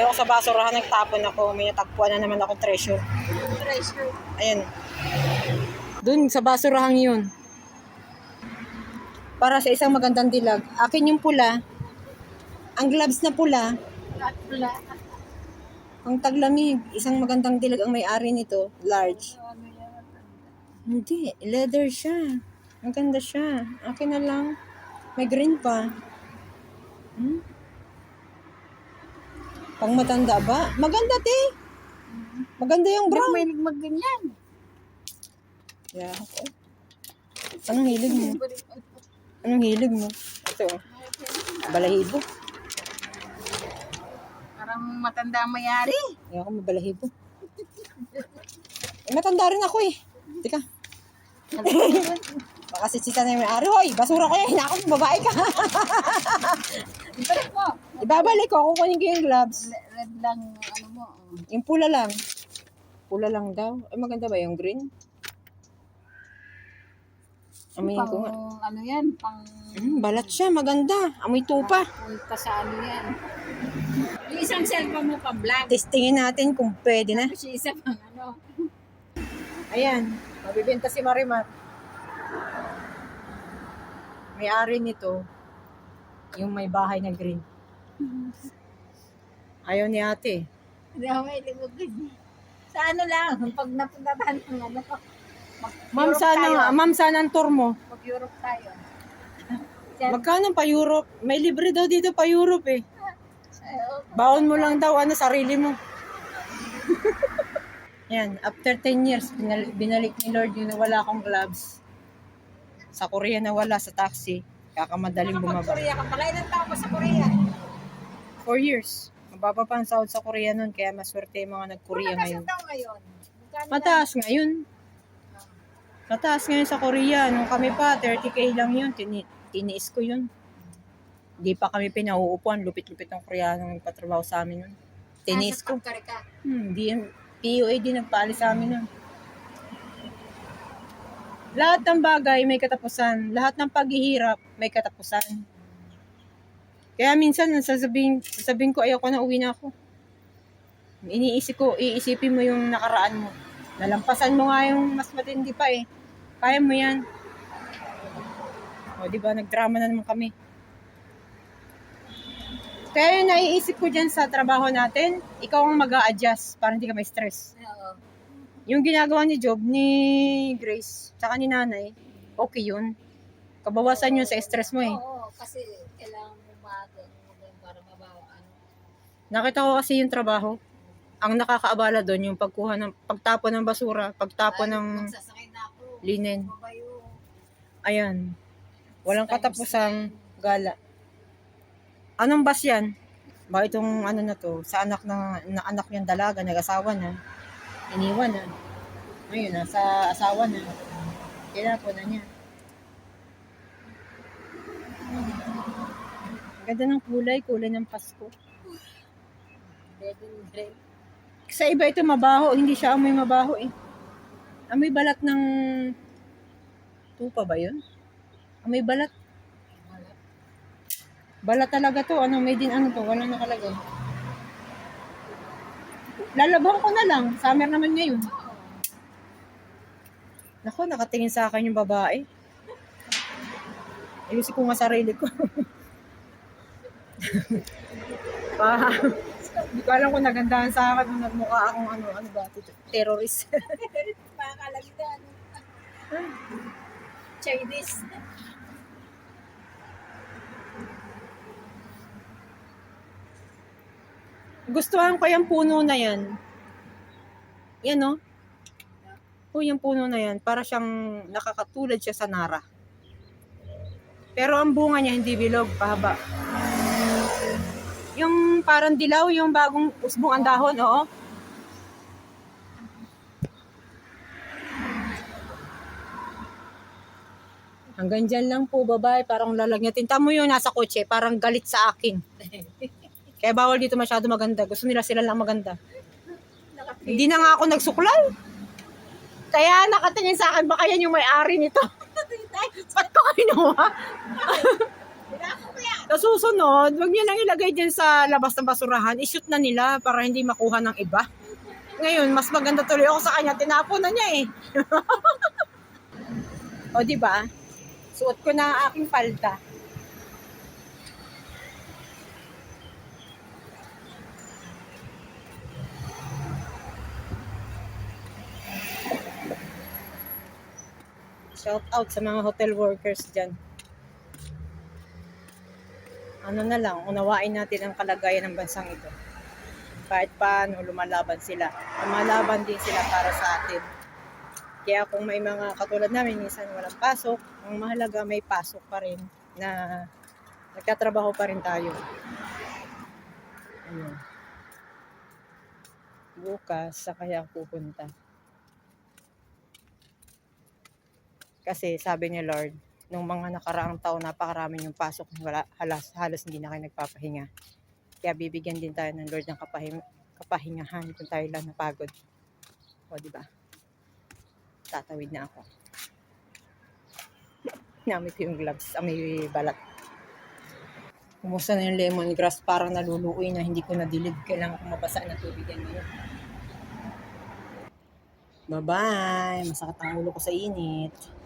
Galing ako sa basurahan, nagtapon ako. May natagpuan na naman ako treasure. Treasure. Ayan. Doon sa basurahan yun. Para sa isang magandang dilag. Akin yung pula. Ang gloves na pula. At pula. Ang taglamig. Isang magandang dilag ang may-ari nito. Large. Hindi. Leather siya. Ang ganda siya. Akin na lang. May green pa. Pang matanda ba? Maganda, te. Maganda yung brown. May ligmag ganyan. Yeah. Anong hilig mo? Anong hilig mo? Ito. Balahibo. Parang matanda ang mayari. Ayaw ko mabalahibo. Matanda rin ako eh. Tika. Baka si Chita na yung may-ari. Hoy, basura ko yan. Ako, babae ka. Ibalik mo. Ibabalik ko. Kukunin ko yung gloves. Red lang, ano mo. Yung pula lang. Pula lang daw. Ay, maganda ba yung green? Amoyin ko nga. Ano yan, pang... Balat siya. Maganda. Amoy tupa. Punta sa ano yan. Yung isang cellphone mo pang vlog. Testingin natin kung pwede na. Tapos yung isa pang ano. Ayan. Mabibenta si Marimar. May-ari nito, yung may bahay na green. Ayaw ni ate. Hindi ako may ligmag ganyan. Sa ano lang, pag napuntahan ng ano. Ma'am, sana ang tour mo. Mag-Europe tayo. Magkano pa Europe? May libre daw dito pa Europe eh. Baon mo lang daw, sarili mo. Yan, after 10 years, binalik ni Lord yung nawala akong gloves. Sa Korea nawala sa taxi. Kakamadaling bumaba. Korea ka pala. Ilan taon mo sa Korea? 4 years. Mababa pa ang sahod sa Korea nun, kaya maswerte yung mga nag-Korea ngayon. Taon ngayon? Mataas ngayon. Mataas ngayon sa Korea. Nung kami pa, 30K lang yun. Tiniis ko yun. Hindi pa kami pinauupuan. Lupit-lupit ng Koreano yung patrabaho sa amin nun. Tiniis ko. Hindi yan. PUA din nagpaalis sa amin nun. Lahat ng bagay may katapusan. Lahat ng paghihirap may katapusan. Kaya minsan sasabihin ko ayoko na, uwi na ako. Iisipin mo yung nakaraan mo. Nalampasan mo nga yung mas matindi pa eh. Kaya mo yan. O diba, nagdrama na naman kami. Kaya yung naiisip ko dyan sa trabaho natin, ikaw ang mag-a-adjust para hindi ka may stress. Oo. Yung ginagawa ni Job, ni Grace, tsaka ni Nanay, okay yun. Kabawasan yun sa stress mo eh. Oo, kasi kailangan mo para mabawa. Nakita ko kasi yung trabaho. Ang nakakaabala doon, yung pagtapon ng basura, pagtapon ng Magsasakay na ako. linen. Mabayo. Ayan. Walang katapusang gala. Anong bus yan? Ba itong ano na to, sa anak na anak niyang dalaga, nag-asawa na. Iniwan na. Ngayon na, sa asawa na. Tinapon na niya. Ganda ng kulay ng Pasko. Red and gray. Sa iba ito mabaho, hindi siya amoy mabaho eh. Amoy balat ng tupa ba yun? Amoy balat. Balat talaga to. Ano, made in ano to? Wala nakalagay. Lalabahan ko na lang. Summer naman ngayon. Nako, nakatingin sa akin yung babae. Ayusin ko nga sarili ko. Hindi ko alam kung nagandahan sa akin kung nagmukha akong ano ba, terrorist. Pakakalagdan. Chinese. Gustuhan ko yung puno na yan. Yan no? Yung puno na yan, para siyang nakakatulad siya sa nara. Pero ang bunga niya hindi bilog, pahaba. Yung parang dilaw, yung bagong usbong ang dahon, oo. Hanggang dyan lang po, babae. Parang lalagnatin. Tamo yung nasa kotse, parang galit sa akin. Kaya bawal dito masyado maganda. Gusto nila sila lang maganda. Hindi na nga ako nagsuklay. Kaya nakatingin sa akin, baka yan yung may-ari nito. Ba't ko kinuha? Pinako ko yan. Sa susunod, wag niyo nang ilagay dyan sa labas ng basurahan. I-shoot na nila para hindi makuha ng iba. Ngayon, mas maganda tuloy ako sa kanya. Tinapon na niya eh. O, di ba? Suot ko na ang aking palda. Shout out sa mga hotel workers dyan. Ano na lang, unawain natin ang kalagayan ng bansang ito. Kahit paano lumalaban sila. Lumalaban din sila para sa atin. Kaya kung may mga katulad namin, minsan walang pasok, ang mahalaga may pasok pa rin na nagtatrabaho pa rin tayo. Ayun. Bukas, sa kaya ako pupunta. Kasi sabi ni Lord, nung mga nakaraang taon, napakarami yung pasok, halos hindi na kayo nagpapahinga. Kaya bibigyan din tayo ng Lord ng kapahingahan kung tayo lang napagod. O, di ba? Tatawid na ako. Namit ko yung gloves. May balat. Kumusta na yung lemongrass? Parang naluluoy na. Hindi ko nadilig. Kailangan ko mabasa na tubig yan ngayon. Bye-bye. Masakit ang ulo ko sa init.